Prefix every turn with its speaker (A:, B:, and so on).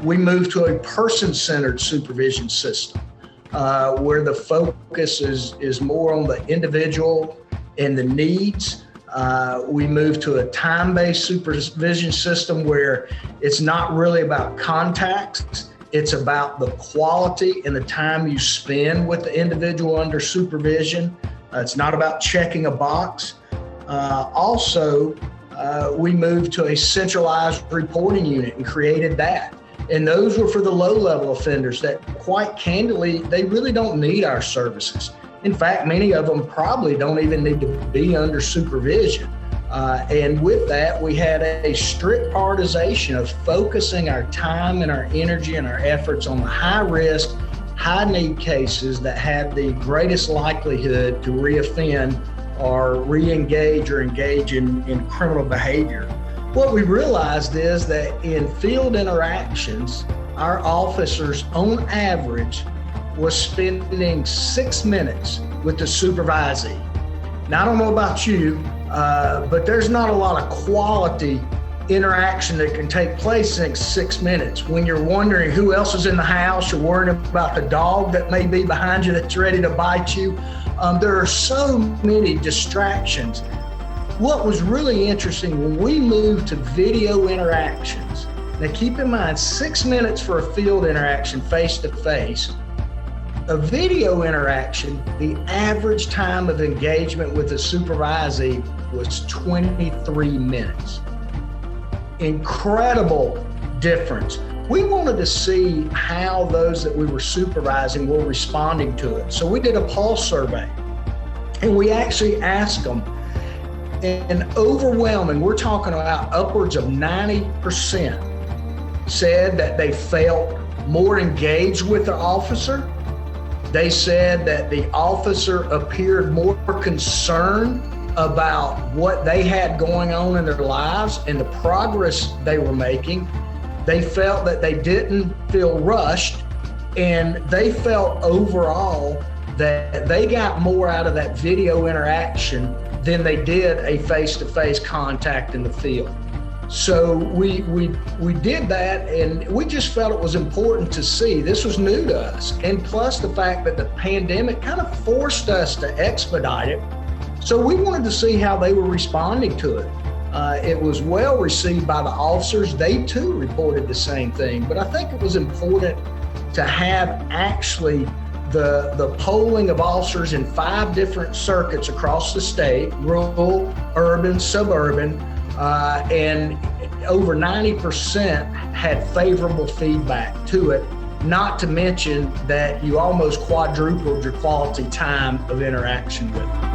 A: We moved to a person-centered supervision system where the focus is more on the individual and the needs. We moved to a time-based supervision system where it's not really about contacts. It's about the quality and the time you spend with the individual under supervision. It's not about checking a box. Also, we moved to a centralized reporting unit and created that. And those were for the low-level offenders that, quite candidly, they really don't need our services. In fact, many of them probably don't even need to be under supervision. And with that, we had a strict prioritization of focusing our time and our energy and our efforts on the high-risk, high-need cases that had the greatest likelihood to reoffend or re-engage or engage in criminal behavior. What we realized is that in field interactions, our officers on average was spending 6 minutes with the supervisee. Now, I don't know about you, but there's not a lot of quality interaction that can take place in 6 minutes. When you're wondering who else is in the house, you're worrying about the dog that may be behind you that's ready to bite you. There are so many distractions. What was really interesting when we moved to video interactions, now keep in mind 6 minutes for a field interaction face-to-face, a video interaction, the average time of engagement with a supervisee was 23 minutes. Incredible difference. We wanted to see how those that we were supervising were responding to it. So we did a pulse survey and we actually asked them, and overwhelming, we're talking about upwards of 90% said that they felt more engaged with the officer. They said that the officer appeared more concerned about what they had going on in their lives and the progress they were making. They felt that they didn't feel rushed, and they felt overall that they got more out of that video interaction than they did a face-to-face contact in the field. So we did that, and we just felt it was important to see. This was new to us, and plus the fact that the pandemic kind of forced us to expedite it. So we wanted to see how they were responding to it. It was well received by the officers. They too reported the same thing, but I think it was important to have actually the polling of officers in 5 different circuits across the state, rural, urban, suburban, and over 90% had favorable feedback to it, not to mention that you almost quadrupled your quality time of interaction with them.